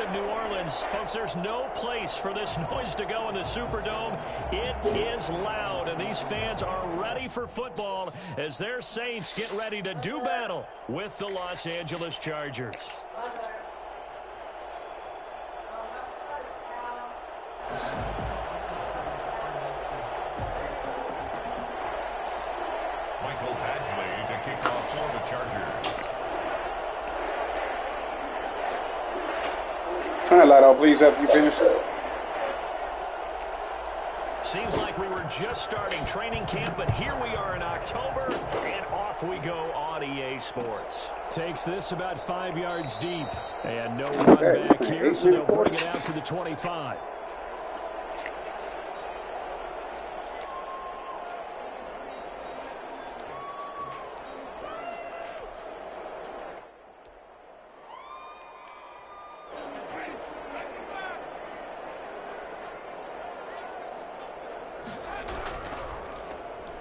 of New Orleans. Folks, there's no place for this noise to go in the Superdome. It is loud, and these fans are ready for football as their Saints get ready to do battle with the Los Angeles Chargers. To kick off for the Chargers. Turn that light off, please, after you finish. Seems like we were just starting training camp, but here we are in October, and off we go on EA Sports. Takes this about 5 yards deep, and no run back here, so they'll bring it out to the 25.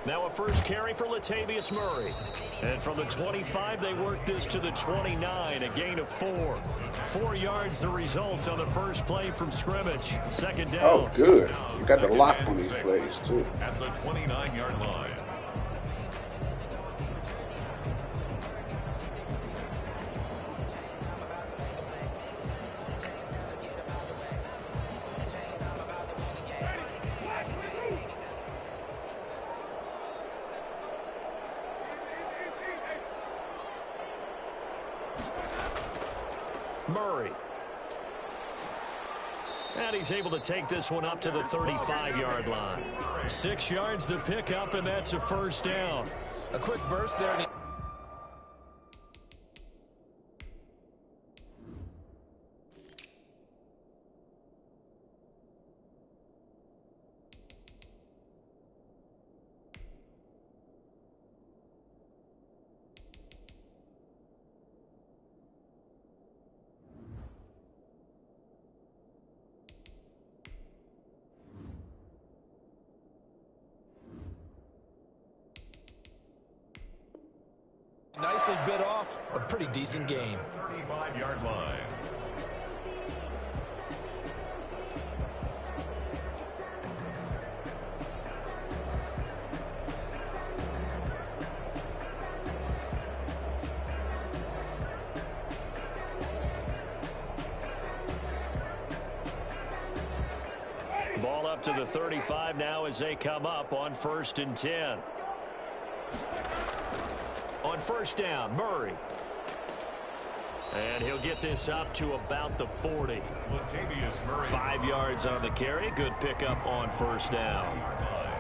Now a first carry for Latavius Murray. And from the 25, they work this to the 29, a gain of 4. 4 yards the result on the first play from scrimmage. Second down. Oh, good. You got the lock on these plays, too. At the 29-yard line. Murray. And he's able to take this one up to the 35-yard line. 6 yards the pickup, and that's a first down. A quick burst there. Nicely bit off. A pretty decent game. 35-yard line. Ball up to the 35 now as they come up on 1st and 10. On first down, Murray. And he'll get this up to about the 40. Latavius Murray. 5 yards on the carry. Good pickup on first down.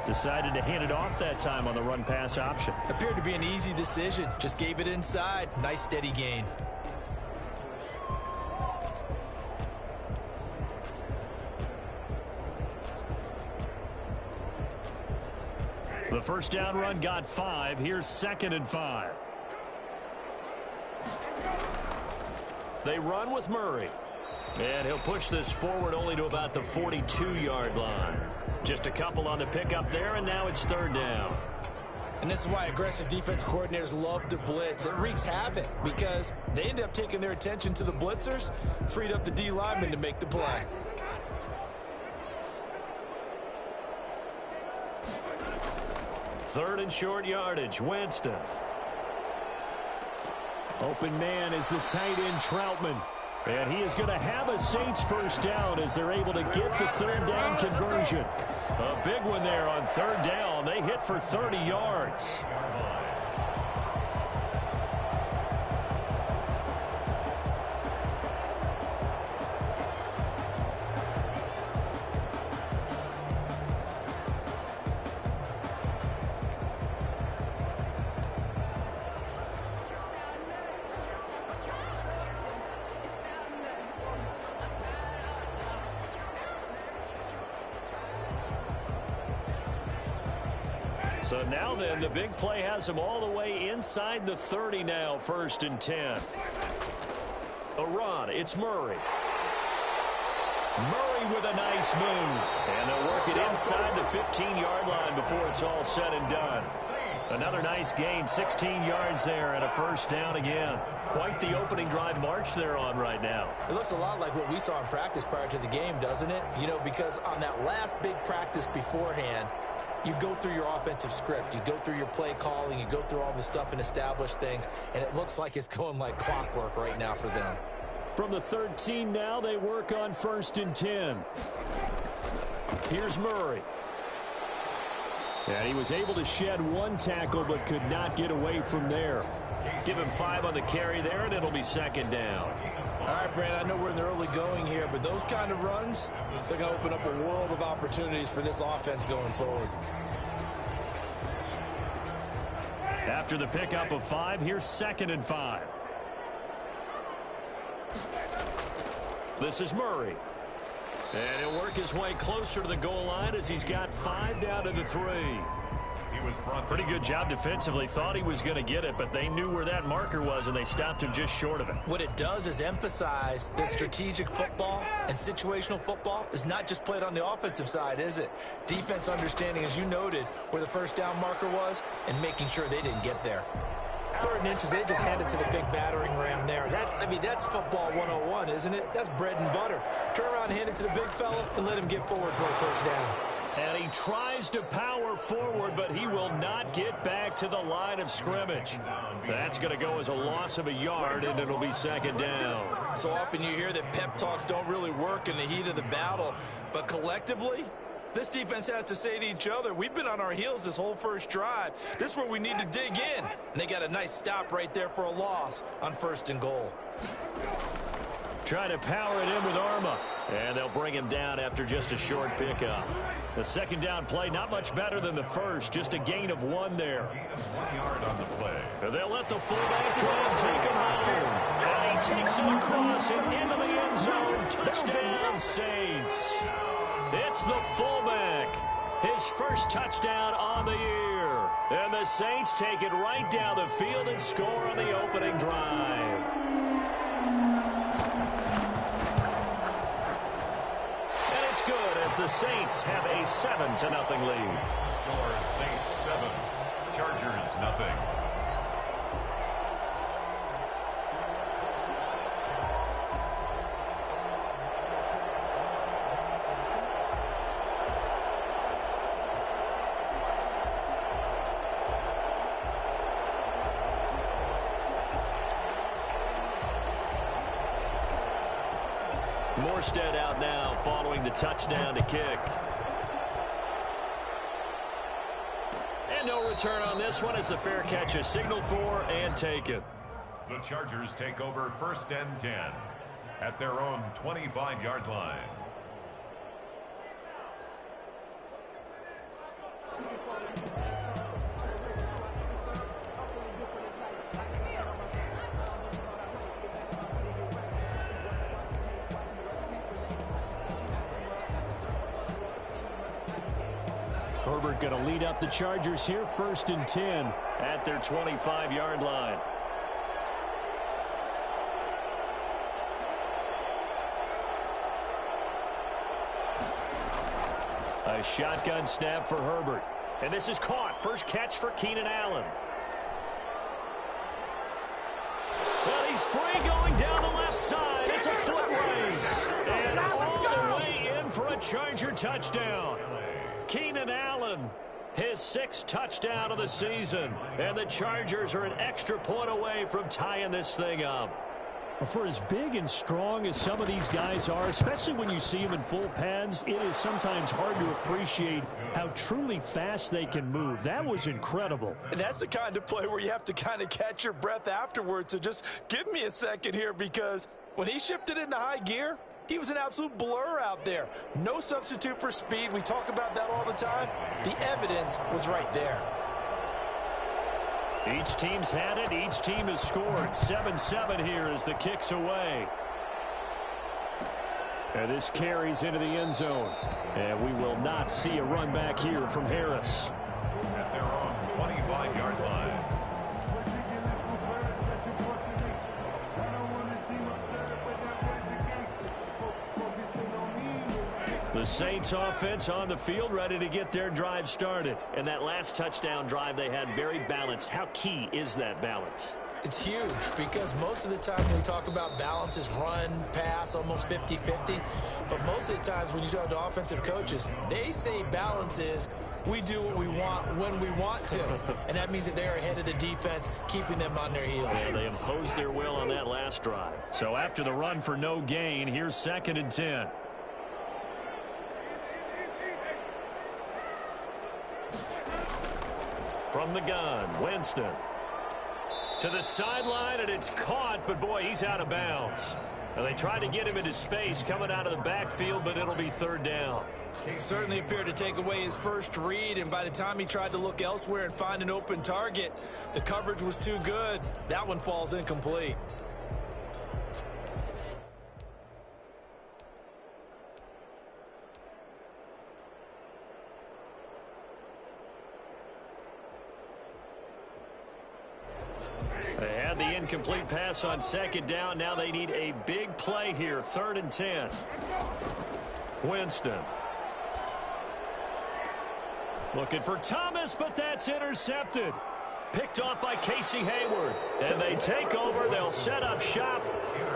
Decided to hand it off that time on the run-pass option. Appeared to be an easy decision. Just gave it inside. Nice steady gain. The first down run got 5. Here's 2nd and 5. They run with Murray. And he'll push this forward only to about the 42-yard line. Just a couple on the pickup there, and now it's 3rd down. And this is why aggressive defense coordinators love to blitz. It wreaks havoc because they end up taking their attention to the blitzers, freed up the D lineman to make the play. Third and short yardage, Winston. Open man is the tight end, Troutman. And he is going to have a Saints first down as they're able to get the 3rd down conversion. A big one there on 3rd down. They hit for 30 yards. So now then, the big play has them all the way inside the 30 now, 1st and 10. A run, it's Murray. Murray with a nice move. And they'll work it inside the 15-yard line before it's all said and done. Another nice gain, 16 yards there and a first down again. Quite the opening drive march they're on right now. It looks a lot like what we saw in practice prior to the game, doesn't it? You know, because on that last big practice beforehand, you go through your offensive script. You go through your play calling. You go through all the stuff and establish things. And it looks like it's going like clockwork right now for them. From the 13 now, they work on 1st and 10. Here's Murray. And he was able to shed one tackle but could not get away from there. Give him 5 on the carry there, and it'll be 2nd down. All right, Brandon, I know we're in the early going here, but those kind of runs, they're going to open up a world of opportunities for this offense going forward. After the pickup of 5, here's 2nd and 5. This is Murray. And he'll work his way closer to the goal line as he's got 5 down to the 3. Pretty good job defensively. Thought he was going to get it, but they knew where that marker was, and they stopped him just short of it. What it does is emphasize that strategic football and situational football is not just played on the offensive side, is it? Defense understanding, as you noted, where the first down marker was and making sure they didn't get there. 3rd and inches, they just hand it to the big battering ram there. That's football 101, isn't it? That's bread and butter. Turn around, hand it to the big fella, and let him get forward for a first down. And he tries to power forward, but he will not get back to the line of scrimmage. That's going to go as a loss of a yard, and it'll be 2nd down. So often you hear that pep talks don't really work in the heat of the battle, but collectively, this defense has to say to each other, we've been on our heels this whole first drive. This is where we need to dig in. And they got a nice stop right there for a loss on 1st and goal. Try to power it in with Arma. And they'll bring him down after just a short pickup. The 2nd down play, not much better than the first. Just a gain of 1 there. 1 yard on the play. And they'll let the fullback try and take him home. And he takes it across and into the end zone. Touchdown, Saints. It's the fullback. His first touchdown on the year. And the Saints take it right down the field and score on the opening drive. And it's good as the Saints have a 7-0 lead. Score Saints 7, Chargers nothing. Morstead out now following the touchdown to kick. And no return on this one as the fair catch is signaled for and taken. The Chargers take over 1st and 10 at their own 25-yard line. Herbert going to lead up the Chargers here, 1st and 10 at their 25-yard line. A shotgun snap for Herbert. And this is caught. First catch for Keenan Allen. Well, he's free going down the left side. It's a foot race. And all the way in for a Charger touchdown. Keenan Allen, his 6th touchdown of the season. And the Chargers are an extra point away from tying this thing up. For as big and strong as some of these guys are, especially when you see them in full pads, it is sometimes hard to appreciate how truly fast they can move. That was incredible. And that's the kind of play where you have to kind of catch your breath afterwards. So just give me a second here, because when he shifted into high gear, he was an absolute blur out there. No substitute for speed. We talk about that all the time. The evidence was right there. Each team's had it. Each team has scored. 7-7 here as the kick's away. And this carries into the end zone. And we will not see a run back here from Harris. At their own 25-yard line. The Saints offense on the field, ready to get their drive started. And that last touchdown drive they had very balanced. How key is that balance? It's huge because most of the time when we talk about balance is run, pass, almost 50-50. But most of the times when you talk to offensive coaches, they say balance is we do what we want when we want to. And that means that they're ahead of the defense, keeping them on their heels. Yeah, they imposed their will on that last drive. So after the run for no gain, here's 2nd and 10. From the gun, Winston. To the sideline, and it's caught, but boy, he's out of bounds. Now, they tried to get him into space coming out of the backfield, but it'll be 3rd down. Certainly appeared to take away his first read, and by the time he tried to look elsewhere and find an open target, the coverage was too good. That one falls incomplete. They had the incomplete pass on 2nd down. Now they need a big play here. 3rd and 10. Winston. Looking for Thomas, but that's intercepted. Picked off by Casey Hayward. And they take over. They'll set up shop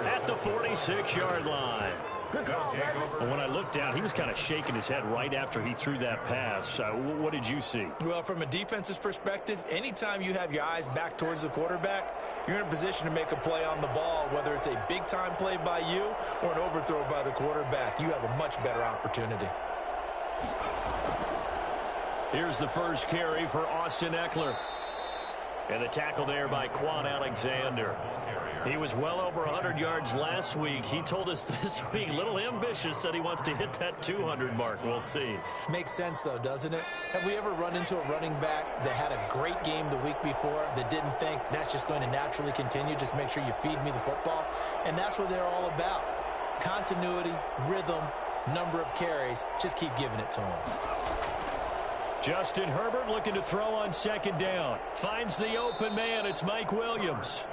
at the 46-yard line. And when I looked down, he was kind of shaking his head right after he threw that pass. What did you see? Well, from a defense's perspective, anytime you have your eyes back towards the quarterback, you're in a position to make a play on the ball, whether it's a big-time play by you or an overthrow by the quarterback. You have a much better opportunity. Here's the first carry for Austin Eckler. And the tackle there by Quan Alexander. He was well over 100 yards last week. He told us this week, a little ambitious, said he wants to hit that 200 mark. We'll see. Makes sense, though, doesn't it? Have we ever run into a running back that had a great game the week before that didn't think that's just going to naturally continue? Just make sure you feed me the football. And that's what they're all about. Continuity, rhythm, number of carries. Just keep giving it to him. Justin Herbert looking to throw on 2nd down. Finds the open man. It's Mike Williams.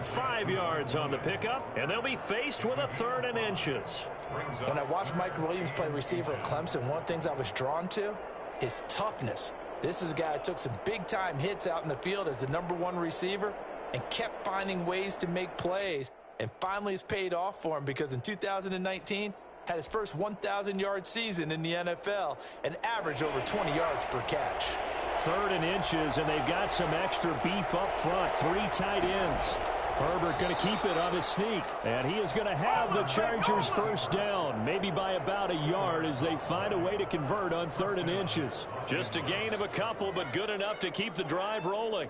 5 yards on the pickup, and they'll be faced with a 3rd and inches. When I watched Mike Williams play receiver at Clemson, one of the things I was drawn to is toughness. This is a guy who took some big-time hits out in the field as the #1 receiver and kept finding ways to make plays, and finally it's paid off for him because in 2019, had his first 1,000-yard season in the NFL and averaged over 20 yards per catch. 3rd and inches, and they've got some extra beef up front. 3 tight ends. Herbert going to keep it on his sneak, and he is going to have the Chargers first down, maybe by about a yard as they find a way to convert on 3rd and inches. Just a gain of a couple, but good enough to keep the drive rolling.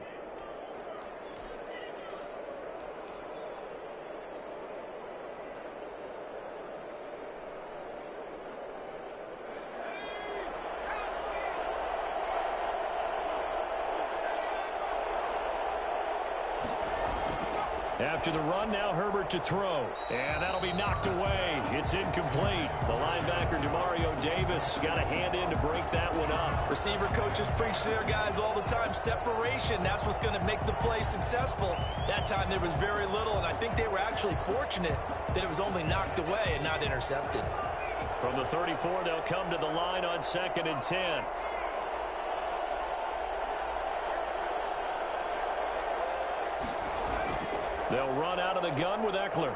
After the run, now Herbert to throw. And that'll be knocked away. It's incomplete. The linebacker, Demario Davis, got a hand in to break that one up. Receiver coaches preach to their guys all the time. Separation, that's what's going to make the play successful. That time there was very little, and I think they were actually fortunate that it was only knocked away and not intercepted. From the 34, they'll come to the line on 2nd and 10. They'll run out of the gun with Eckler.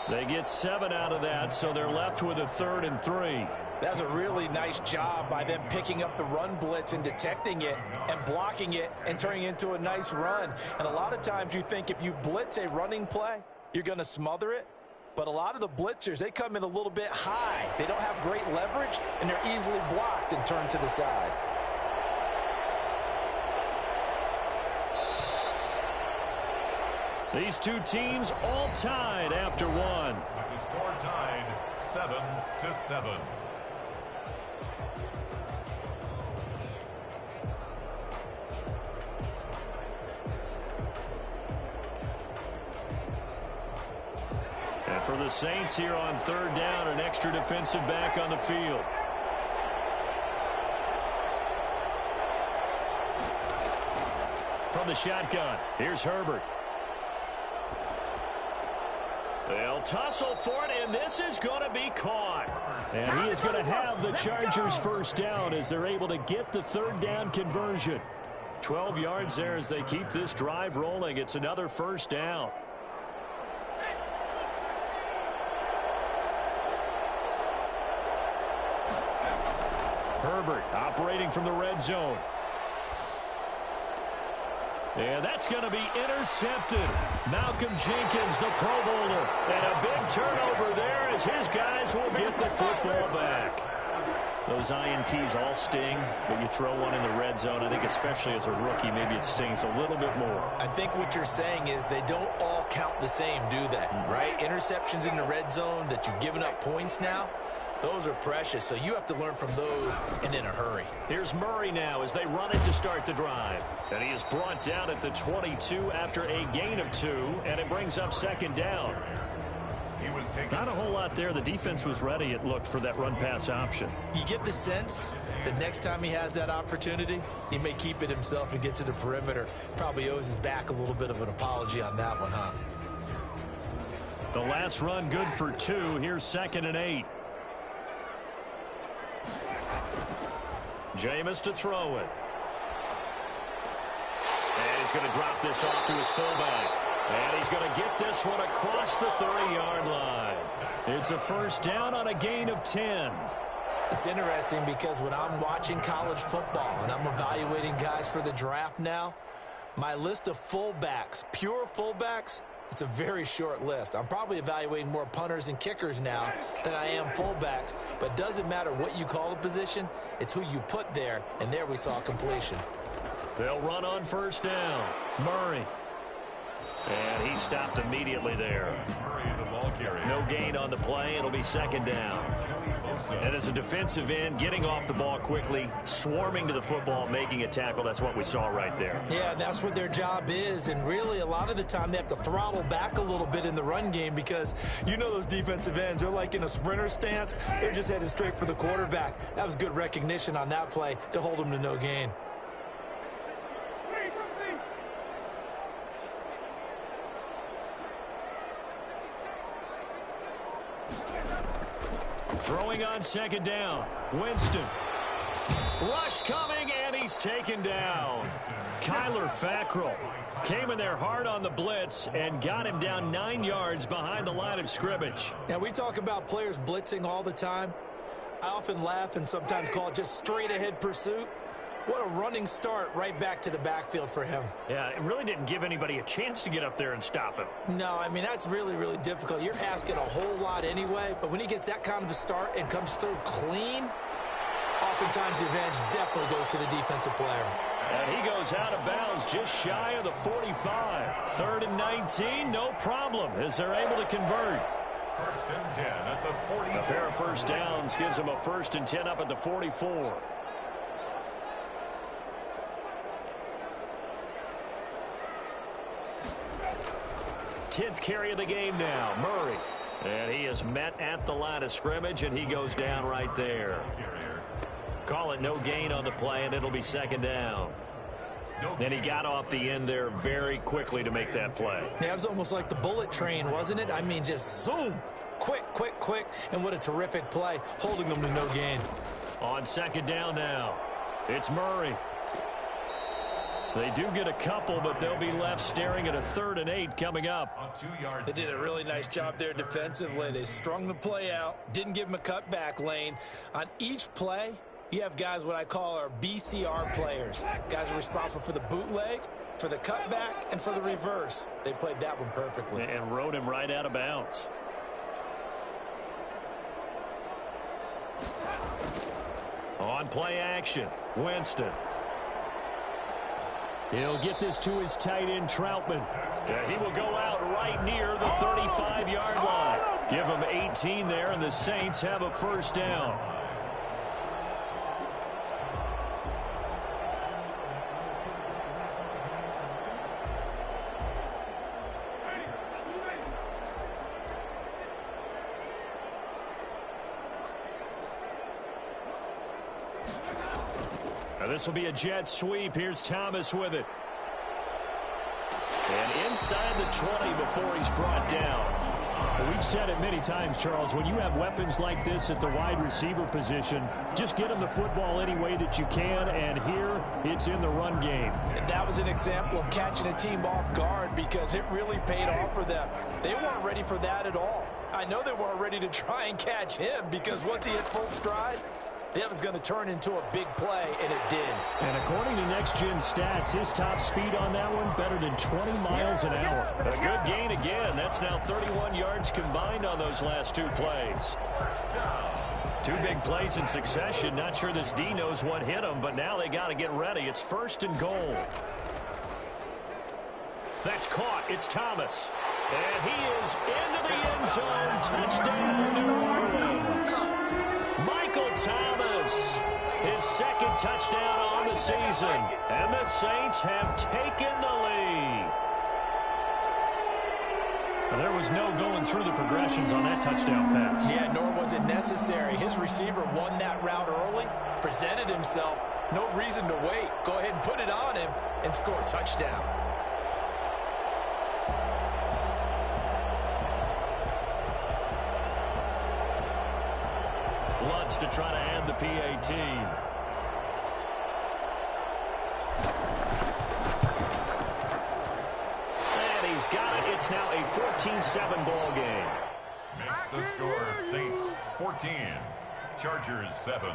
They get 7 out of that, so they're left with a 3rd and 3. That's a really nice job by them picking up the run blitz and detecting it and blocking it and turning it into a nice run. And a lot of times you think if you blitz a running play, you're going to smother it. But a lot of the blitzers, they come in a little bit high. They don't have great leverage, and they're easily blocked and turned to the side. These two teams all tied after one. With the score tied 7-7. And for the Saints here on 3rd down, an extra defensive back on the field. From the shotgun, here's Herbert. They'll tussle for it, and this is going to be caught. And he is going to have the Chargers first down as they're able to get the third down conversion. 12 yards there as they keep this drive rolling. It's another first down. Herbert operating from the red zone. And that's going to be intercepted. Malcolm Jenkins, the Pro Bowler. And a big turnover there as his guys will get the football back. Those INTs all sting, but you throw one in the red zone, I think especially as a rookie, maybe it stings a little bit more. I think what you're saying is they don't all count the same, do they? Right? Interceptions in the red zone that you've given up points now, those are precious, so you have to learn from those and in a hurry. Here's Murray now as they run it to start the drive. And he is brought down at the 22 after a gain of 2, and it brings up second down. Not a whole lot there. The defense was ready, it looked, for that run-pass option. You get the sense that next time he has that opportunity, he may keep it himself and get to the perimeter. Probably owes his back a little bit of an apology on that one, huh? The last run good for 2. Here's 2nd and 8. Jameis to throw it. And he's going to drop this off to his fullback. And he's going to get this one across the 30-yard line. It's a first down on a gain of 10. It's interesting because when I'm watching college football and I'm evaluating guys for the draft now, my list of fullbacks, pure fullbacks, it's a very short list. I'm probably evaluating more punters and kickers now than I am fullbacks. But it doesn't matter what you call a position. It's who you put there. And there we saw completion. They'll run on first down. Murray. And he stopped immediately there. No gain on the play. It'll be second down. And as a defensive end, getting off the ball quickly, swarming to the football, making a tackle, that's what we saw right there. Yeah, that's what their job is. And really, a lot of the time, they have to throttle back a little bit in the run game because you know those defensive ends, they're like in a sprinter stance. They're just headed straight for the quarterback. That was good recognition on that play to hold them to no gain. Throwing on second down. Winston. Rush coming, and he's taken down. Kyler Fackrell came in there hard on the blitz and got him down 9 yards behind the line of scrimmage. Now, we talk about players blitzing all the time. I often laugh and sometimes call it just straight-ahead pursuit. What a running start right back to the backfield for him. Yeah, it really didn't give anybody a chance to get up there and stop him. No, I mean, that's really, really difficult. You're asking a whole lot anyway, but when he gets that kind of a start and comes through clean, oftentimes the advantage definitely goes to the defensive player. And he goes out of bounds just shy of the 45. 3rd and 19, no problem, as they're able to convert. 1st and 10 at the 44. A pair of first downs gives them a 1st and 10 up at the 44. 10th carry of the game now, Murray. And he is met at the line of scrimmage, and he goes down right there. Call it no gain on the play, and it'll be second down. And he got off the end there very quickly to make that play. Yeah, it was almost like the bullet train, wasn't it? I mean, just zoom. Quick, quick, quick. And what a terrific play, holding them to no gain. On second down now, it's Murray. They do get a couple, but they'll be left staring at a 3rd and 8 coming up. They did a really nice job there defensively. They strung the play out, didn't give him a cutback lane. On each play, you have guys what I call our BCR players. Guys are responsible for the bootleg, for the cutback, and for the reverse. They played that one perfectly. And rode him right out of bounds. On play action, Winston. He'll get this to his tight end, Troutman. He will go out right near the 35-yard line. Give him 18 there, and the Saints have a first down. Now this will be a jet sweep. Here's Thomas with it. And inside the 20 before he's brought down. We've said it many times, Charles, when you have weapons like this at the wide receiver position, just get them the football any way that you can, and here it's in the run game. And that was an example of catching a team off guard because it really paid off for them. They weren't ready for that at all. I know they weren't ready to try and catch him because once he hit full stride, that was going to turn into a big play, and it did. And according to Next Gen Stats, his top speed on that one better than 20 miles an hour. A good gain again. That's now 31 yards combined on those last two plays. Two big plays in succession. Not sure this D knows what hit him, but now they got to get ready. It's 1st and goal. That's caught. It's Thomas. And he is into the end zone. Touchdown, New Orleans. Michael Thomas, his 2nd touchdown on the season. And the Saints have taken the lead. Well, there was no going through the progressions on that touchdown pass. Yeah, nor was it necessary. His receiver won that route early, presented himself. No reason to wait. Go ahead and put it on him and score a touchdown. Lutz to try to add the PAT. And he's got it. It's now a 14-7 ball game. Makes the score Saints 14, Chargers 7.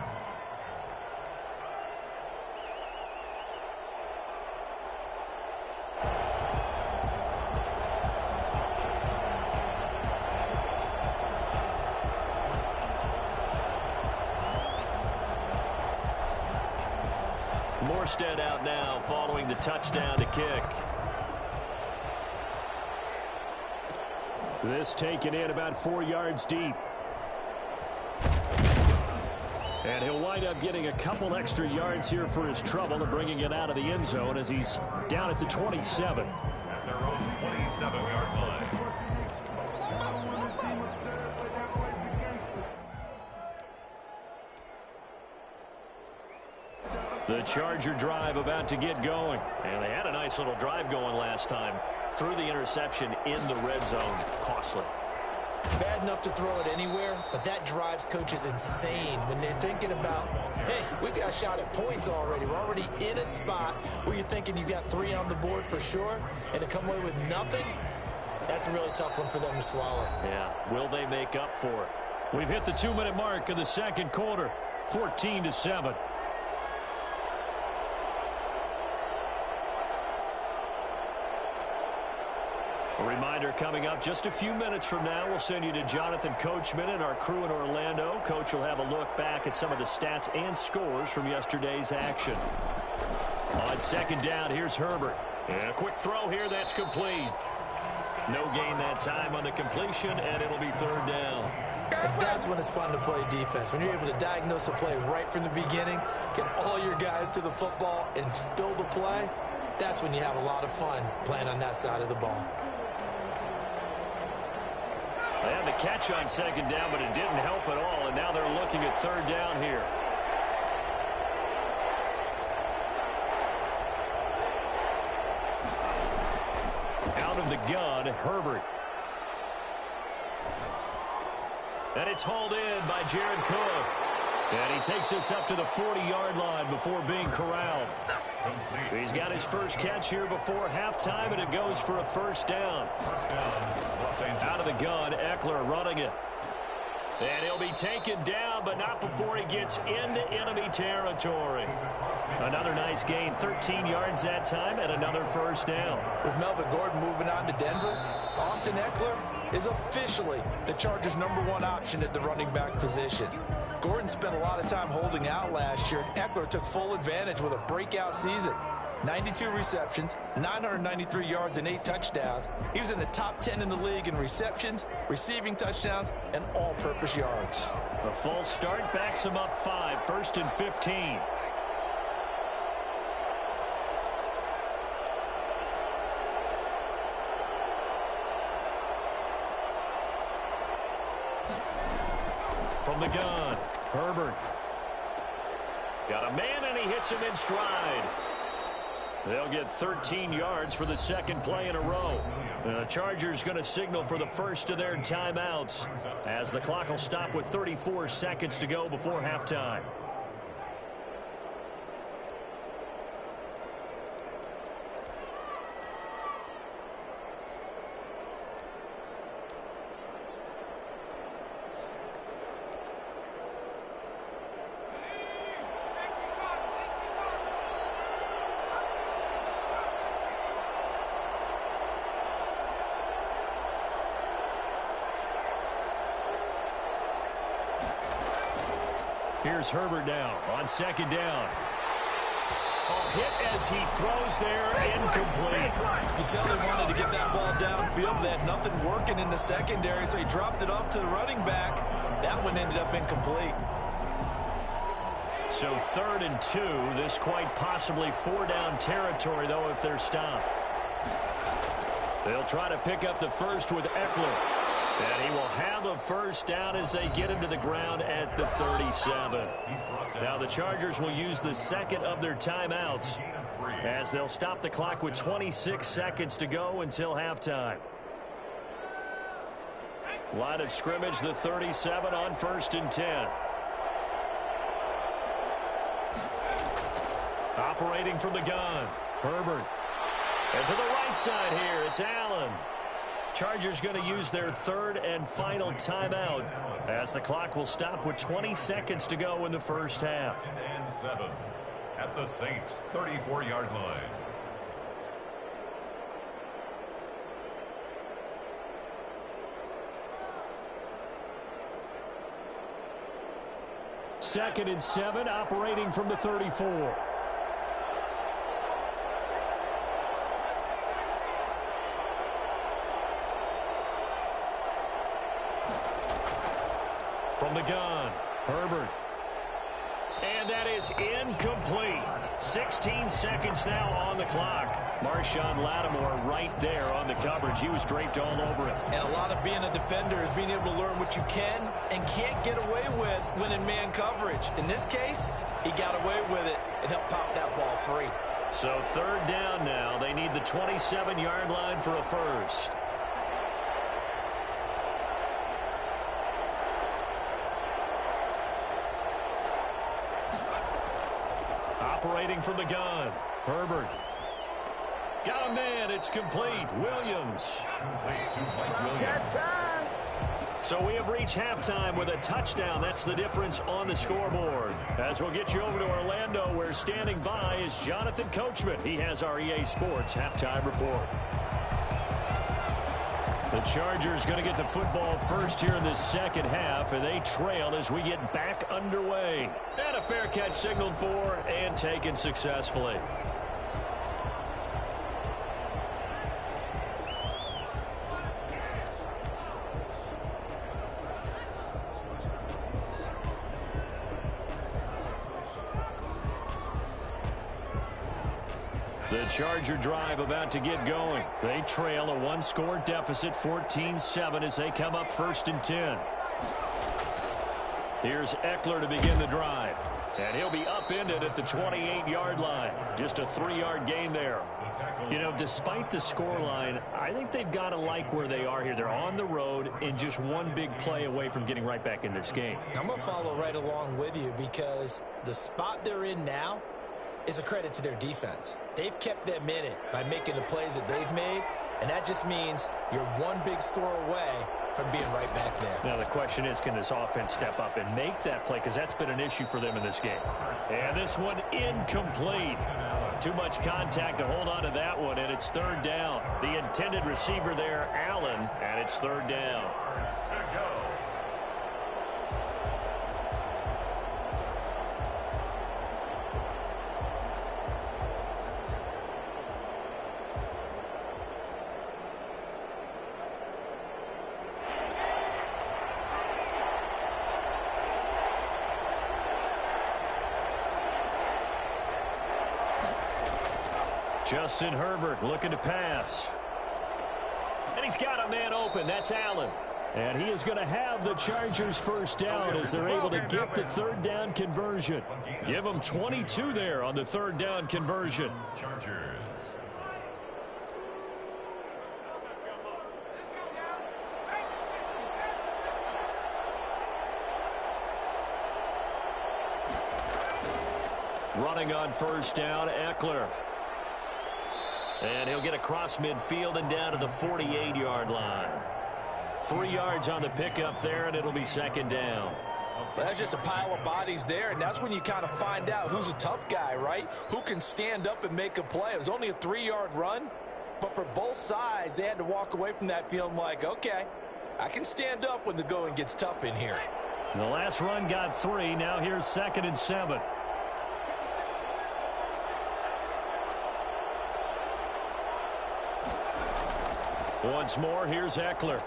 Morstead out now following the touchdown to kick. This taken in about 4 yards deep. And he'll wind up getting a couple extra yards here for his trouble and bringing it out of the end zone as he's down at the 27. At their own 27-yard line. The Charger drive about to get going. And they had a nice little drive going last time. Threw the interception in the red zone. Costly. Bad enough to throw it anywhere, but that drives coaches insane when they're thinking about, hey, we got a shot at points already. We're already in a spot where you're thinking you got 3 on the board for sure, and to come away with nothing, that's a really tough one for them to swallow. Yeah, will they make up for it? We've hit the 2-minute mark of the second quarter, 14-7. A reminder coming up just a few minutes from now, we'll send you to Jonathan Coachman and our crew in Orlando. Coach will have a look back at some of the stats and scores from yesterday's action. On 2nd down, here's Herbert. And a quick throw here, that's complete. No gain that time on the completion, and it'll be 3rd down. And that's when it's fun to play defense. When you're able to diagnose a play right from the beginning, get all your guys to the football and spill the play, that's when you have a lot of fun playing on that side of the ball. They had the catch on 2nd down, but it didn't help at all, and now they're looking at 3rd down here. Out of the gun, Herbert. And it's hauled in by Jared Cook. And he takes this up to the 40-yard line before being corralled. He's got his first catch here before halftime, and it goes for a 1st down. Out of the gun, Eckler running it. And he'll be taken down, but not before he gets into enemy territory. Another nice gain, 13 yards that time, and another 1st down. With Melvin Gordon moving on to Denver, Austin Eckler is officially the Chargers' #1 option at the running back position. Gordon spent a lot of time holding out last year, and Eckler took full advantage with a breakout season. 92 receptions, 993 yards, and 8 touchdowns. He was in the top 10 in the league in receptions, receiving touchdowns, and all-purpose yards. A false start backs him up 5, 1st and 15. From the gun, Herbert. Got a man, and he hits him in stride. They'll get 13 yards for the second play in a row. The Chargers going to signal for the first of their timeouts as the clock will stop with 34 seconds to go before halftime. Here's Herbert now on second down. Hit as he throws there, incomplete. You can tell they wanted to get that ball downfield. They had nothing working in the secondary, so he dropped it off to the running back. That one ended up incomplete. So 3rd and 2. This quite possibly 4-down territory, though, if they're stopped. They'll try to pick up the first with Eckler. And he will have a first down as they get him to the ground at the 37. Now the Chargers will use the second of their timeouts as they'll stop the clock with 26 seconds to go until halftime. Line of scrimmage, the 37 on 1st and 10. Operating from the gun, Herbert. And to the right side here, it's Allen. Chargers going to use their 3rd and final timeout as the clock will stop with 20 seconds to go in the first half. And 7 at the Saints' 34-yard line. Second and 7, operating from the 34. From the gun, Herbert. And that is incomplete. 16 seconds now on the clock. Marshawn Lattimore right there on the coverage. He was draped all over it. And a lot of being a defender is being able to learn what you can and can't get away with when in man coverage. In this case, he got away with it and helped pop that ball free. So 3rd down now. They need the 27-yard line for a first. Operating from the gun, Herbert. Got a man, it's complete. Williams. So we have reached halftime with a touchdown. That's the difference on the scoreboard. As we'll get you over to Orlando, where standing by is Jonathan Coachman. He has our EA Sports halftime report. The Chargers going to get the football first here in this second half, and they trail as we get back underway. And a fair catch signaled for and taken successfully. The Charger drive about to get going. They trail a 1-score deficit, 14-7, as they come up 1st and 10. Here's Eckler to begin the drive. And he'll be upended at the 28-yard line. Just a 3-yard gain there. You know, despite the scoreline, I think they've got to like where they are here. They're on the road and just one big play away from getting right back in this game. I'm going to follow right along with you because the spot they're in now is a credit to their defense. They've kept them in it by making the plays that they've made, and that just means you're one big score away from being right back there. Now the question is, can this offense step up and make that play? Because that's been an issue for them in this game. And this one incomplete. Too much contact to hold on to that one, and it's 3rd down. The intended receiver there, Allen, and it's 3rd down. Justin Herbert looking to pass. And he's got a man open. That's Allen. And he is going to have the Chargers first down as they're able to get the third down conversion. Give them 22 there on the third down conversion. Chargers. Running on first down, Eckler. And he'll get across midfield and down to the 48-yard line. 3 yards on the pickup there, and it'll be second down. Well, that's just a pile of bodies there, and that's when you kind of find out who's a tough guy, right? Who can stand up and make a play. It was only a 3-yard run, but for both sides, they had to walk away from that feeling like, okay, I can stand up when the going gets tough in here. The last run got 3. Now here's 2nd and 7. Once more, here's Eckler.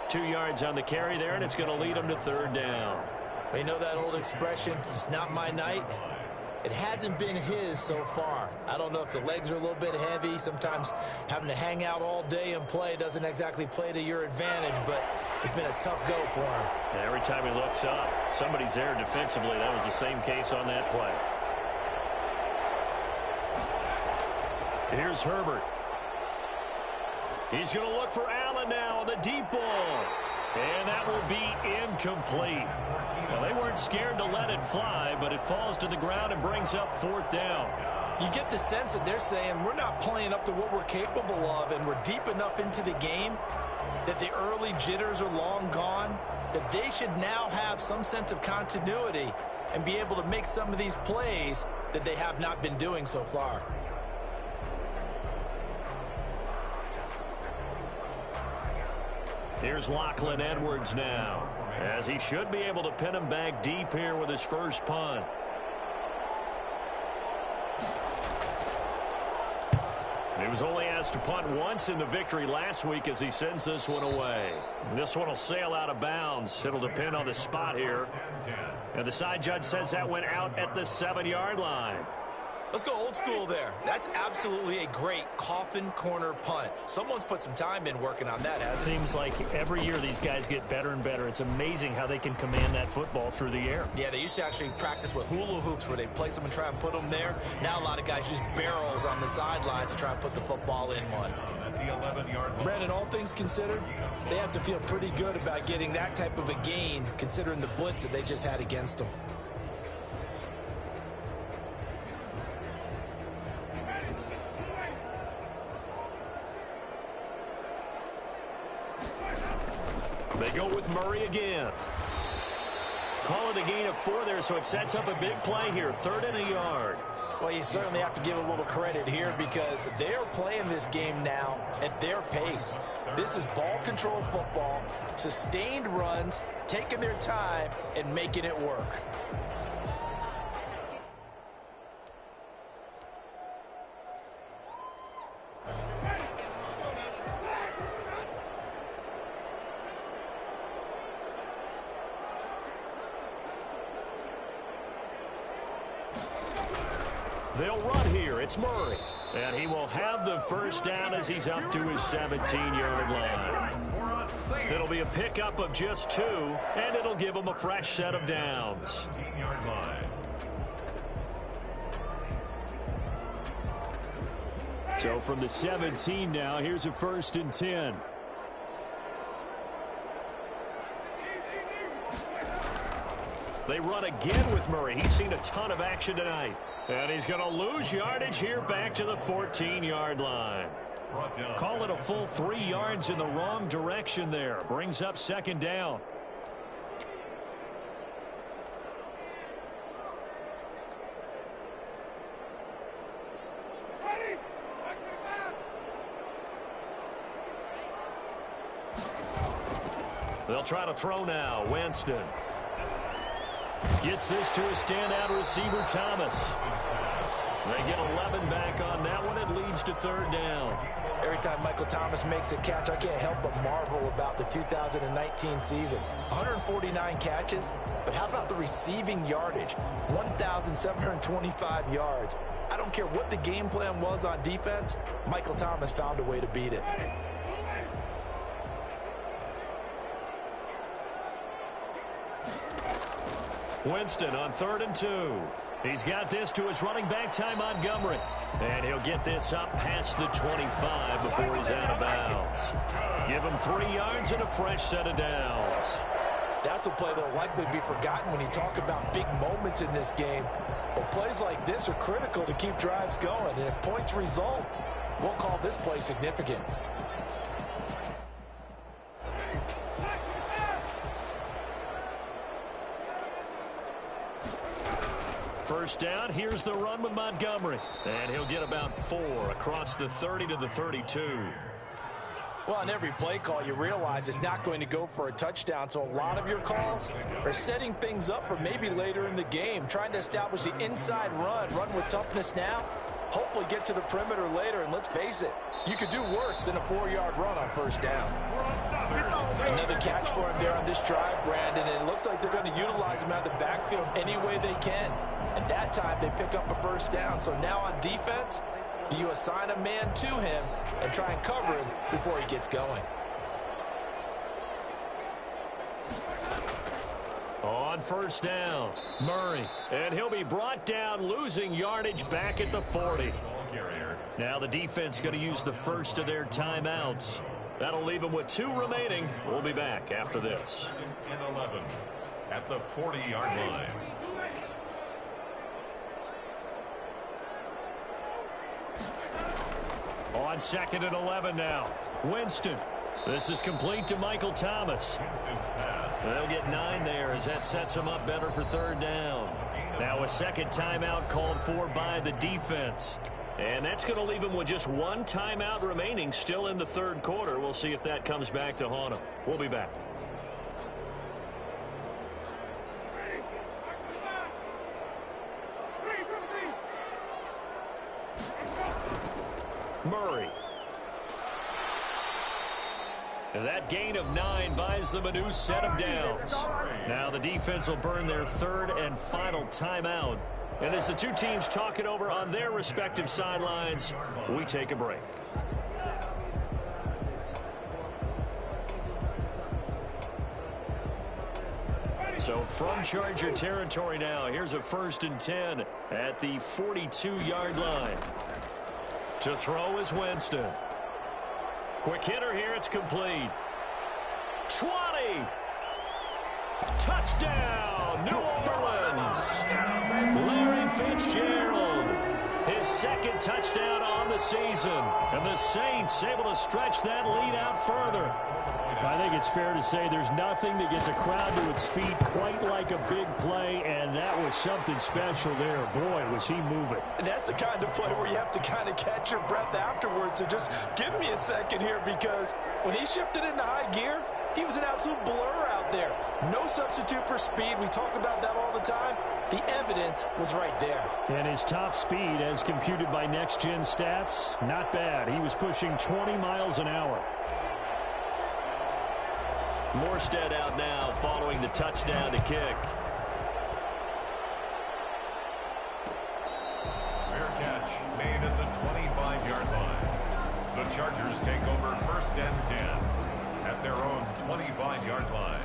2 yards on the carry there, and it's going to lead him to third down. You know that old expression, it's not my night? It hasn't been his so far. I don't know if the legs are a little bit heavy. Sometimes having to hang out all day and play doesn't exactly play to your advantage, but it's been a tough go for him. And every time he looks up, somebody's there defensively. That was the same case on that play. Here's Herbert. He's going to look for Allen now on the deep ball. And that will be incomplete. Well, they weren't scared to let it fly, but it falls to the ground and brings up fourth down. You get the sense that they're saying we're not playing up to what we're capable of, and we're deep enough into the game that the early jitters are long gone, that they should now have some sense of continuity and be able to make some of these plays that they have not been doing so far. Here's Lachlan Edwards now, as he should be able to pin him back deep here with his first punt. He was only asked to punt once in the victory last week as he sends this one away. This one will sail out of bounds. It'll depend on the spot here. And the side judge says that went out at the 7-yard line. Let's go old school there. That's absolutely a great coffin corner punt. Someone's put some time in working on that, hasn't it? Seems like every year these guys get better and better. It's amazing how they can command that football through the air. Yeah, they used to actually practice with hula hoops where they place them and try and put them there. Now a lot of guys use barrels on the sidelines to try and put the football in one. Brandon, all things considered, they have to feel pretty good about getting that type of a gain considering the blitz that they just had against them. They go with Murray again. Call it a gain of 4 there, so it sets up a big play here. 3rd and a yard. Well, you certainly have to give a little credit here because they're playing this game now at their pace. This is ball control football, sustained runs, taking their time, and making it work. They'll run here. It's Murray. And he will have the first down as he's up to his 17-yard line. It'll be a pickup of just 2, and it'll give him a fresh set of downs. So from the 17 now, here's a 1st and 10. They run again with Murray. He's seen a ton of action tonight. And he's going to lose yardage here back to the 14-yard line. Call it a full 3 yards in the wrong direction there. Brings up 2nd down. They'll try to throw now. Winston gets this to a standout receiver, Thomas. They get 11 back on that one. It leads to 3rd down. Every time Michael Thomas makes a catch, I can't help but marvel about the 2019 season. 149 catches, but how about the receiving yardage? 1,725 yards. I don't care what the game plan was on defense, Michael Thomas found a way to beat it. Winston on 3rd and 2. He's got this to his running back, Ty Montgomery. And he'll get this up past the 25 before he's out of bounds. Give him 3 yards and a fresh set of downs. That's a play that will likely be forgotten when you talk about big moments in this game. But plays like this are critical to keep drives going. And if points result, we'll call this play significant. First down, here's the run with Montgomery. And he'll get about 4 across the 30 to the 32. Well, on every play call, you realize it's not going to go for a touchdown. So a lot of your calls are setting things up for maybe later in the game, trying to establish the inside run with toughness now, hopefully get to the perimeter later. And let's face it, you could do worse than a 4-yard run on first down. Another catch for him there on this drive, Brandon. And it looks like they're going to utilize him out of the backfield any way they can. And that time, they pick up a first down. So now on defense, do you assign a man to him and try and cover him before he gets going? On first down, Murray. And he'll be brought down, losing yardage back at the 40. Now the defense going to use the first of their timeouts. That'll leave them with 2 remaining. We'll be back after this. And 11 at the 40-yard line. On 2nd and 11 now. Winston. This is complete to Michael Thomas. They'll get 9 there as that sets him up better for 3rd down. Now a second timeout called for by the defense. And that's going to leave him with just 1 timeout remaining still in the 3rd quarter. We'll see if that comes back to haunt him. We'll be back. Murray. And that gain of 9 buys them a new set of downs. Now the defense will burn their 3rd and final timeout. And as the 2 teams talk it over on their respective sidelines, we take a break. So from Charger territory now, here's a 1st and 10 at the 42-yard line. To throw is Winston. Quick hitter here, it's complete. 20! Touchdown, New Orleans! Larry Fitzgerald, his 2nd touchdown on the season. And the Saints able to stretch that lead out further. I think it's fair to say there's nothing that gets a crowd to its feet quite like a big play, and that was something special there. Boy, was he moving. And that's the kind of play where you have to kind of catch your breath afterwards. So just give me a second here, because when he shifted into high gear, he was an absolute blur out there. No substitute for speed. We talk about that all the time. The evidence was right there. And his top speed, as computed by Next Gen Stats, not bad. He was pushing 20 miles an hour. Morstead out now following the touchdown to kick. Fair catch made at the 25-yard line. The Chargers take over 1st and 10 at their own 25-yard line.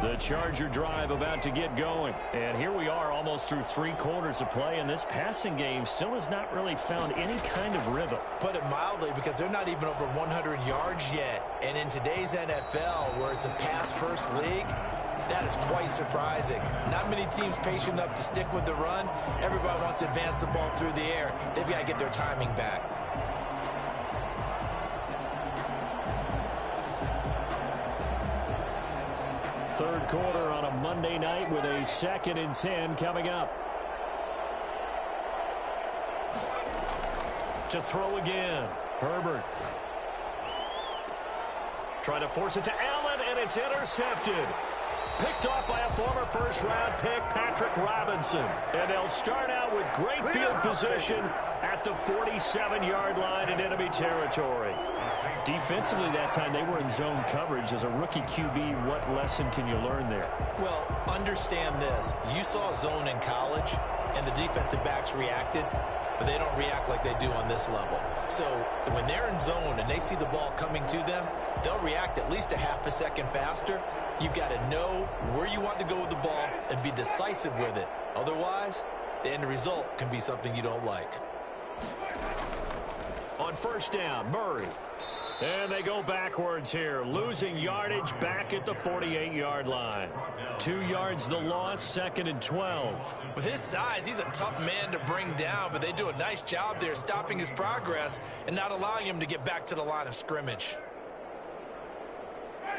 The Charger drive about to get going. And here we are almost through 3 quarters of play, and this passing game still has not really found any kind of rhythm. Put it mildly, because they're not even over 100 yards yet. And in today's NFL, where it's a pass-first league, that is quite surprising. Not many teams patient enough to stick with the run. Everybody wants to advance the ball through the air. They've got to get their timing back. Third quarter on a Monday night with a 2nd and 10 coming up. To throw again. Herbert. Trying to force it to Allen, and it's intercepted. Picked off by a former first-round pick, Patrick Robinson. And they'll start out with great field position at the 47-yard line in enemy territory. Defensively that time, they were in zone coverage. As a rookie QB, what lesson can you learn there? Well, understand this. You saw zone in college, and the defensive backs reacted, but they don't react like they do on this level. So when they're in zone and they see the ball coming to them, they'll react at least a half a second faster. You've got to know where you want to go with the ball and be decisive with it. Otherwise, the end result can be something you don't like. On first down, Murray. And they go backwards here, losing yardage back at the 48-yard line. 2 yards the loss, 2nd and 12. With his size, he's a tough man to bring down, but they do a nice job there stopping his progress and not allowing him to get back to the line of scrimmage.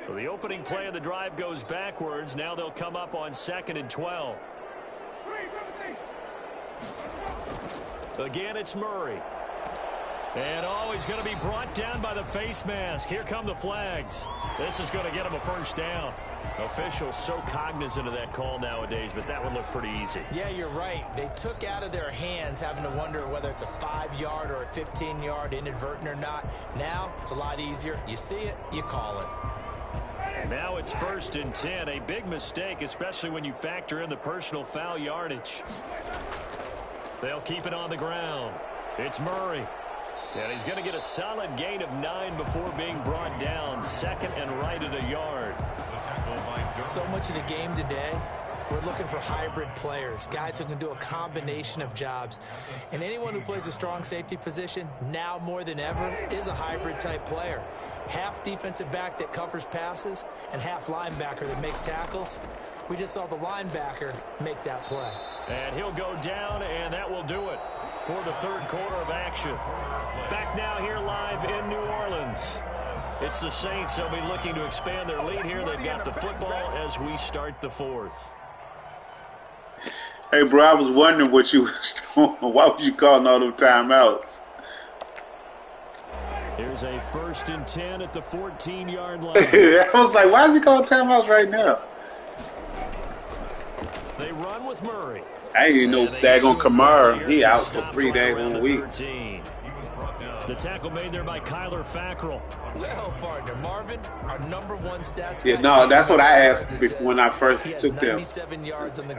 So the opening play of the drive goes backwards. Now they'll come up on 2nd and 12. Again, it's Murray. And he's going to be brought down by the face mask. Here come the flags. This is going to get him a first down. Officials so cognizant of that call nowadays, but that one looked pretty easy. Yeah, you're right. They took out of their hands having to wonder whether it's a 5-yard or a 15-yard inadvertent or not. Now it's a lot easier. You see it, you call it. Now it's 1st and 10. A big mistake, especially when you factor in the personal foul yardage. They'll keep it on the ground. It's Murray. And he's going to get a solid gain of 9 before being brought down. 2nd and right at a yard. So much of the game today, we're looking for hybrid players, guys who can do a combination of jobs. And anyone who plays a strong safety position, now more than ever, is a hybrid type player. Half defensive back that covers passes and half linebacker that makes tackles. We just saw the linebacker make that play. And he'll go down, and that will do it for the 3rd quarter of action. Back now here live in New Orleans. It's the Saints. They'll be looking to expand their lead here. They've got the football as we start the 4th. Hey, bro, I was wondering what you was doing. Why was you calling all them timeouts? Here's a 1st and 10 at the 14-yard line. I was like, why is he calling timeouts right now? They run with Murray. I didn't even know daggone Kamara. He out for 3 days weeks. The tackle made there by Kyler Fackrell. Well, partner, Marvin, our #1 stats. Yeah, no, that's what I asked when I first took them.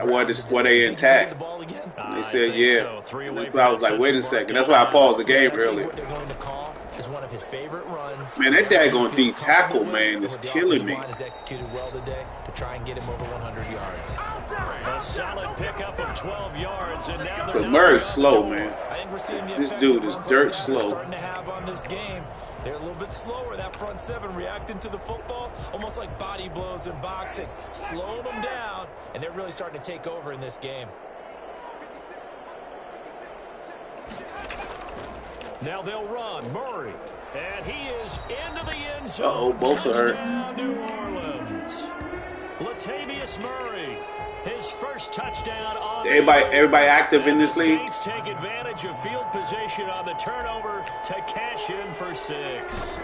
Were they intact? They said, yeah. And that's why I was like, wait a second. That's why I paused the game early. Is one of his favorite runs. Man, that daggone D tackle, man, is killing me. Is executed well today to try and get him over 100 yards. A solid pickup of 12 yards, and now Because Murray's slow, man. I think we're seeing the This dude is dirt slow. starting to have on this game. They're a little bit slower. That front 7 reacting to the football, almost like body blows in boxing, slowing them down, and they're really starting to take over in this game. Now they'll run. Murray. And he is into the end zone. Uh-oh, both are hurt. Touchdown, New Orleans. Latavius Murray. His first touchdown on Everybody active in this league? Saints take advantage of field position on the turnover to cash in for 6.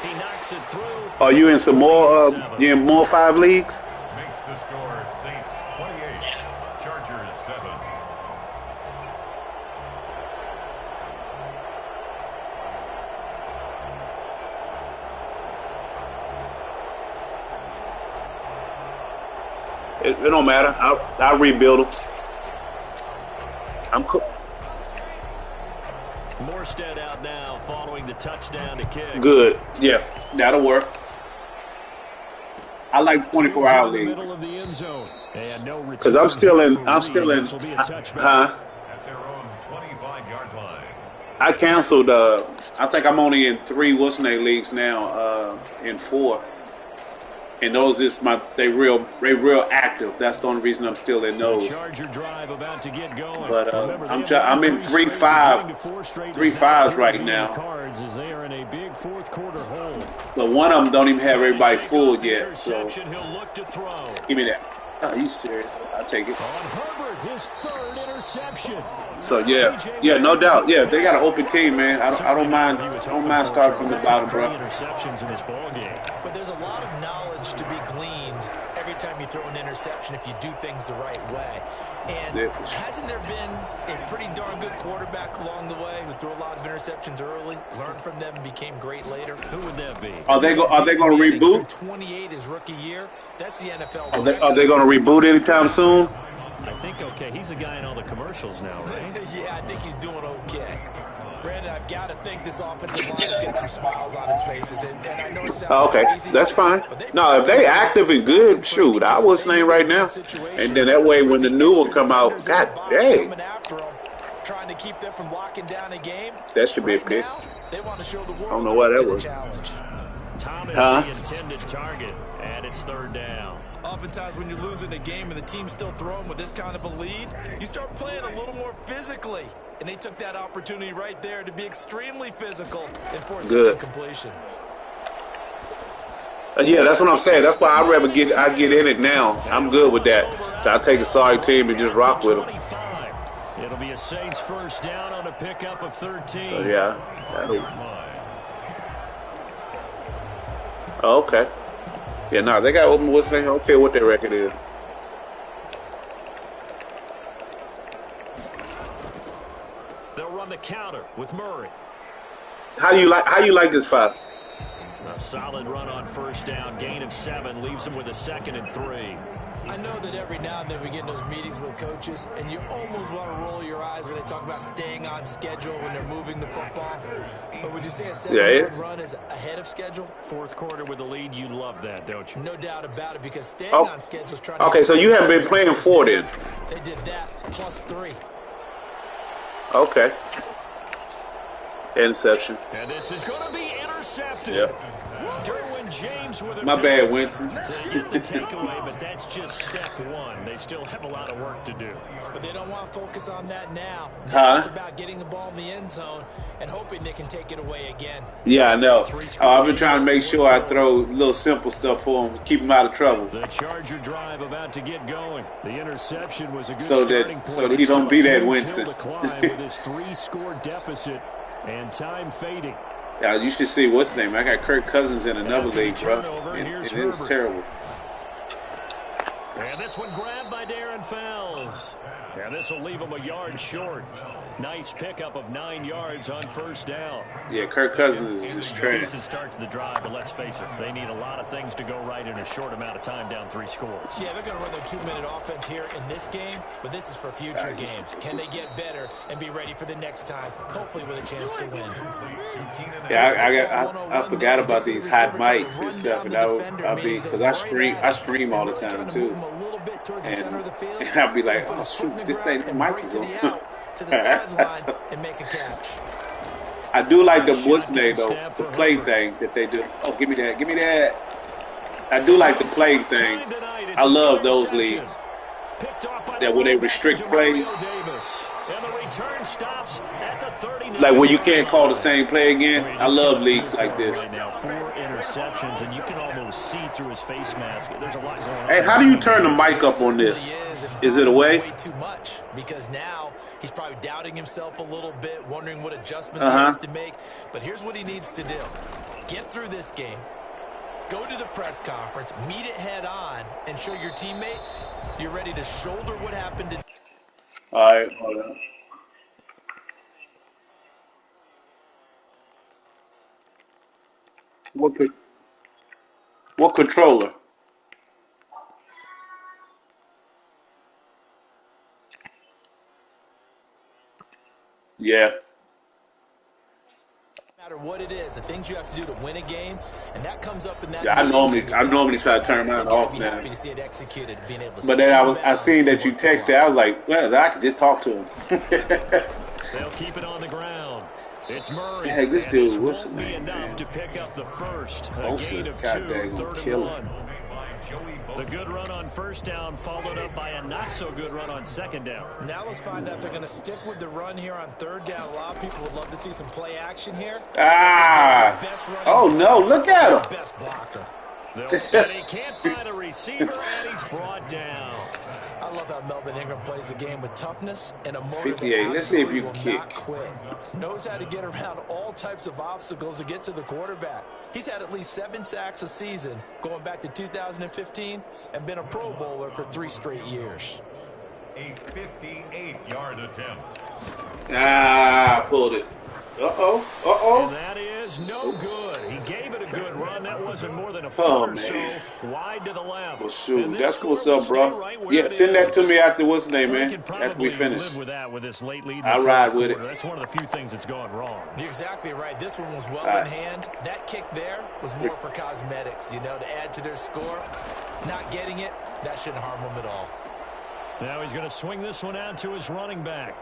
He knocks it through. Are you in some more? You in more 5 leagues? Makes the score Saints 28, Chargers 7. It don't matter. I'll rebuild them. I'm cool. Morstead out now following the touchdown to kick. Good. Yeah, that'll work. I like 24-hour leagues. Because I'm still in. At their own 25-yard line. I canceled. I think I'm only in 3 leagues now. In 4. And those is they real active. That's the only reason I'm still in those. Charger drive about to get going. But I'm in 3-5s right now. Cards as they are in a big 4th quarter hole. But one of them don't even have everybody fooled yet. So he'll look to throw. give me that. Oh, he's serious. I'll take it. On Herbert, his 3rd interception. So yeah, no doubt. Yeah, they got an open team, man. I don't mind. Starting from the bottom, bro. Interceptions in this ball game. But there's a lot of knowledge to be gleaned every every time you throw an interception if you do things the right way. And hasn't there been a pretty darn good quarterback along the way who threw a lot of interceptions early, learned from them, and became great later? Who would that be? Are they going to reboot? 28 his rookie year. That's the NFL. Are they going to reboot anytime soon? I think okay. He's a guy in all the commercials now, right? Yeah, I think he's doing okay. Brandon, I've got to think this offensive line is getting some smiles on his faces. And I know it sounds crazy. That's fine. No, if they active and good, shoot, I was saying right now. And then that way when the new one come out, god dang. Trying to keep them from locking down a game. That should be a pick. They want to show the world I don't know why that was. Thomas, the intended target, and it's third down. Oftentimes when you're losing a game and the team's still throwing with this kind of a lead, you start playing a little more physically. And they took that opportunity right there to be extremely physical and force a completion. Yeah, that's what I'm saying. That's why I'd rather get in it now. I'm good with that. So I'll take a sorry team and just rock with them. It'll be a Saints first down on a pickup of 13. So, yeah. Oh, okay. Yeah, no, they got open. What's they? Okay, what their record is. They'll run the counter with Murray. How you like this five? A solid run on first down, gain of 7, leaves them with a 2nd and 3. I know that every now and then we get in those meetings with coaches, and you almost want to roll your eyes when they talk about staying on schedule when they're moving the football. But would you say a 7-yard run is ahead of schedule? Fourth quarter with the lead, you love that, don't you? No doubt about it, because staying on schedule is trying to... Okay, so you haven't been playing 4 then? They did that, plus 3. Okay. Interception. And this is going to be intercepted. Yep. Derwin James with my bad, Winston. The takeaway, but that's just step 1. They still have a lot of work to do. But they don't want to focus on that now. It's about getting the ball in the end zone and hoping they can take it away again. Yeah, I know. I've been trying to make sure I throw little simple stuff for them, keep them out of trouble. The Charger drive about to get going. The interception was a good starting point. So that he don't be that Winston. With his 3-score deficit and time fading. Yeah, you should see what's his name. I got Kirk Cousins in another league, bro. And it's terrible. And this one grabbed by Darren Fells. And this will leave him a yard short. Nice pickup of 9 yards on first down. Yeah, Kirk Cousins is just trash. Decent start to the drive, but let's face it, they need a lot of things to go right in a short amount of time, down 3 scores. Yeah, they're going to run their 2-minute offense here in this game, but this is for future games. Can they get better and be ready for the next time, hopefully with a chance to win? Yeah, I forgot about these hot mics and stuff, and I'll be, because I stream all the time too. And I'll be like, oh shoot, this thing, the mic is on. To the sideline and make a catch. I do like the what's name though, the play thing that they do. Oh, give me that. I do like the play thing. I love those leagues that when they restrict plays, like where you can't call the same play again. I love leagues like this. Right now, 4 interceptions, and you can almost see through his face mask. There's a lot going on. Hey, how do you turn the mic up on this? Is it away? Way too much, because now he's probably doubting himself a little bit, wondering what adjustments he has to make. But here's what he needs to do: get through this game, go to the press conference, meet it head on, and show your teammates you're ready to shoulder what happened to. All right, hold on. What controller? Yeah. No matter what it is, the things you have to do to win a game, and that comes up in that. Yeah, I normally try to turn mine off now. Happy to see it executed, being able to. But then I seen that you texted. I was like, well, I could just talk to him. They'll keep it on the ground. It's Murray. Hey, this dude, what's his name? Enough to pick up the first. Bosa's goddamn killer. The good run on first down followed up by a not-so-good run on second down. Now let's find out if they're going to stick with the run here on third down. A lot of people would love to see some play action here. Oh, no, look at him. Best blocker. And he can't find a receiver, and he's brought down. I love how Melvin Ingram plays the game with toughness and a motive. 58. Let's see if you can kick. Quit. Knows how to get around all types of obstacles to get to the quarterback. He's had at least 7 sacks a season going back to 2015. and been a Pro Bowler for 3 straight years. A 58-yard attempt. Ah, pulled it. And that is no good. He gave it a good run. That wasn't more than a foot or so wide to the left. Well, shoot, that's what's up, bro. Yeah, send that to me after what's the name, man. After we finish. Live with that with this late lead. I ride with it. That's one of the few things that's gone wrong. You're exactly right. This one was well in hand. That kick there was more for cosmetics, you know, to add to their score. Not getting it, that shouldn't harm them at all. Now he's going to swing this one out to his running back.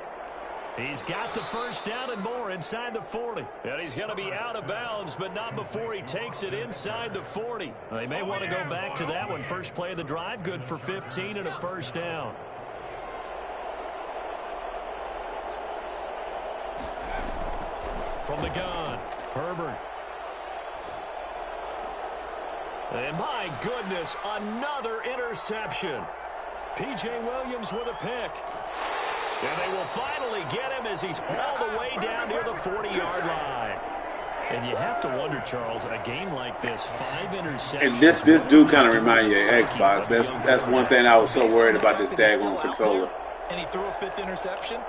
He's got the first down and more inside the 40. And he's going to be out of bounds, but not before he takes it inside the 40. They may want to go back to that one. First play of the drive, good for 15 and a first down. From the gun, Herbert. And my goodness, another interception. P.J. Williams with a pick. And they will finally get him as he's all the way down near the 40-yard line. And you have to wonder, Charles, a game like this, 5 interceptions. And this do kind of remind you of Xbox. That's one thing I was so worried about this daggone controller. And he threw a 5th interception.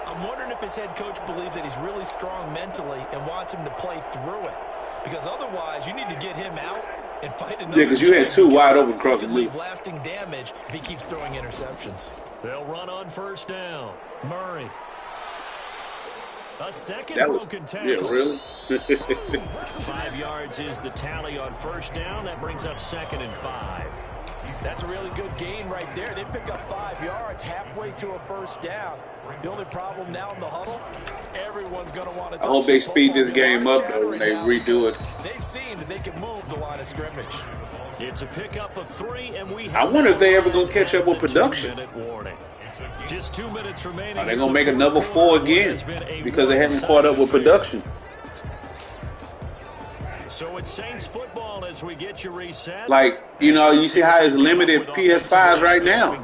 I'm wondering if his head coach believes that he's really strong mentally and wants him to play through it. Because otherwise, you need to get him out and fight another. Yeah, because you had 2 wide open across the league. Lasting damage if he keeps throwing interceptions. They'll run on first down. Murray. A second broken tackle. Yeah, really? 5 yards is the tally on first down. That brings up 2nd and 5. That's a really good gain right there. They pick up 5 yards halfway to a first down. The only problem now in the huddle, everyone's going to want to touch. I hope they speed this game up, though, when they redo it. They've seen that they can move the line of scrimmage. It's a pickup of 3, and we I wonder if they ever going to catch up with production. Just 2 minutes remaining. Are they going to make another 4 again? Because they haven't caught up with production. So it's Saints football as we get you reset. Like, you know, you see how it's limited PS5s right now.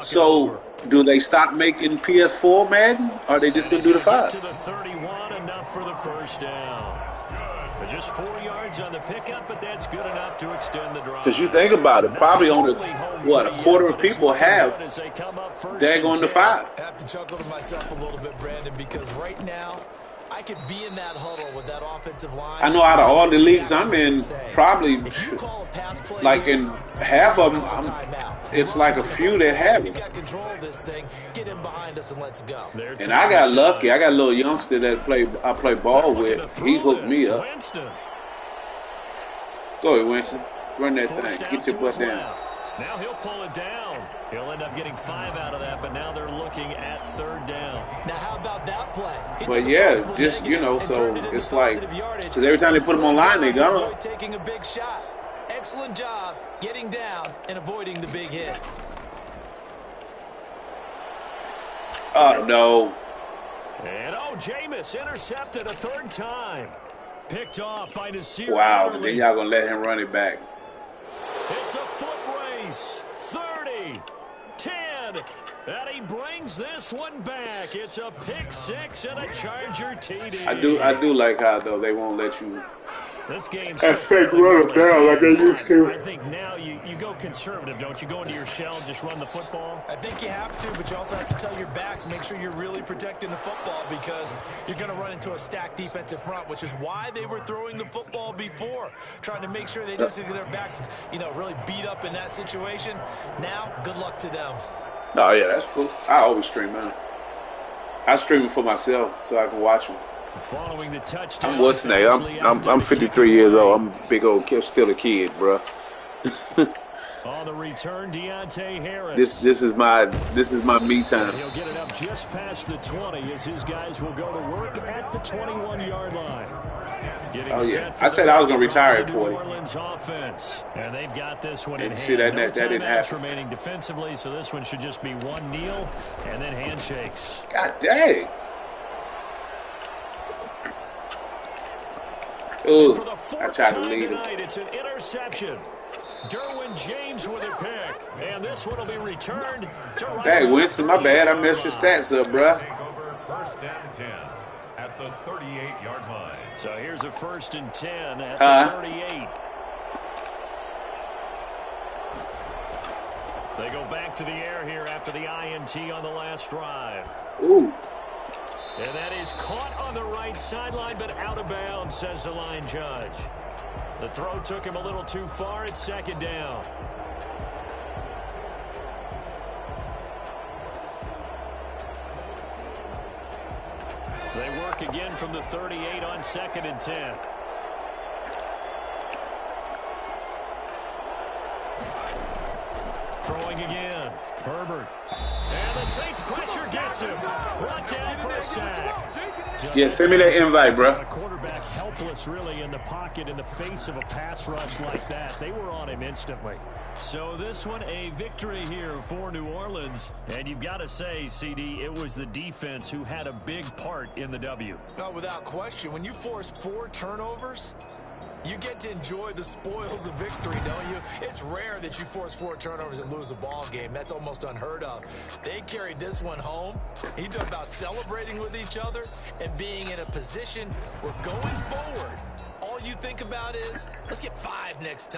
So, do they stop making PS4 Madden? Or are they just going to do the 5? To the 31, enough for the first down. Just 4 yards on the pickup, but that's good enough to extend the drive. Because you think about it, probably only, a quarter of people have daggone the 5. I have to chuckle to myself a little bit, Brandon, because right now, I could be in that huddle with that offensive line. I know out of all the leagues I'm in, probably like in half of them, it's like a few that have it. Got control of this thing. Get in behind us and let's go. And I got lucky. I got a little youngster that I play ball with. He hooked me up. Go ahead, Winston. Run that thing. Get your butt down. Now he'll pull it down. He'll end up getting 5 out of that, but now they're looking at 3rd down. Now how about that play? But yeah, just, you know, so it's like, because every time they put them online, they gone. Taking a big shot. Excellent job getting down and avoiding the big hit. Oh, no. And Jameis intercepted a 3rd time. Picked off by Nasir. Wow, then y'all going to let him run it back. It's a foot race. 30, 10, and he brings this one back. It's a pick 6 and a Charger TD. I do like how, though, they won't let you this game's run it down like they used to. I think now you go conservative, don't you? Go into your shell and just run the football? I think you have to, but you also have to tell your backs, make sure you're really protecting the football because you're going to run into a stacked defensive front, which is why they were throwing the football before, trying to make sure they just get their backs, really beat up in that situation. Now, good luck to them. Oh, yeah, that's cool. I always stream, man. I stream it for myself so I can watch them. Following the touchdown. I'm what's name? I'm 53 years old. I'm a big old kid, still a kid, bro. On the return, Deontay Harris. This is my me time. He'll get it up just past the 20 as his guys will go to work at the 21-yard line. Oh yeah, I said I was gonna retire at 40. Orleans offense, and they've got this one in hand. See that no didn't happen. Remaining defensively, so this one should just be one kneel and then handshakes. God dang. Ooh, I tried to lead him. It's an interception. Derwin James with a pick, and this one will be returned to right. Hey, Winston, my bad. I messed your stats up, bruh. First and 10 at the 38-yard line. So here's a 1st and 10 at the 38. They go back to the air here after the INT on the last drive. Ooh. And that is caught on the right sideline, but out of bounds, says the line judge. The throw took him a little too far. It's second down. They work again from the 38 on 2nd and 10. Throwing again. Herbert. And the Saints pressure gets him. Brought down for a sack. Yeah, send me that invite, bro. A quarterback helpless, really, in the pocket in the face of a pass rush like that. They were on him instantly. So this one, a victory here for New Orleans. And you've got to say, CD, it was the defense who had a big part in the W. No, without question. When you force 4 turnovers, you get to enjoy the spoils of victory, don't you? It's rare that you force 4 turnovers and lose a ball game. That's almost unheard of. They carried this one home. He talked about celebrating with each other and being in a position where going forward, all you think about is, let's get 5 next time.